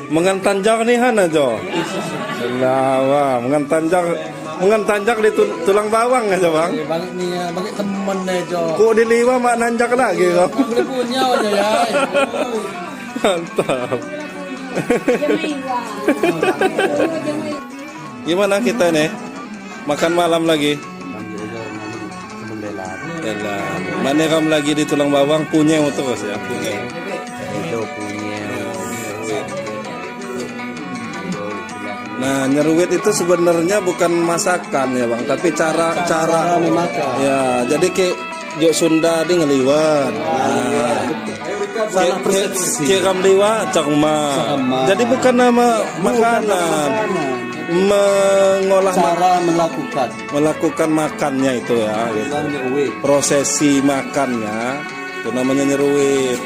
Mengan tanjak nih Hana Jo. Lawa, mengan tanjak di tulang bawang aja bang. Balik nih ya, balik temen deh Jo. Kok di liwa mak nanjak lagi kok. Udah punya aja ya. Mantap. Gimana kita nih? Makan malam lagi? Mana kamu lagi di tulang bawang punya untuk ya? Punya. Itu punya. Nah, nyeruit itu sebenarnya bukan masakan ya bang, tapi cara memakan. Ya, jadi kayak jok Sunda di ngeliwat. Salah persepsi. Kayak kam liwat cak ma. Jadi bukan nama makanan. Mengolah Cara melakukan makannya itu ya gitu. Bukan nyeruit. Prosesi makannya itu namanya nyeruit.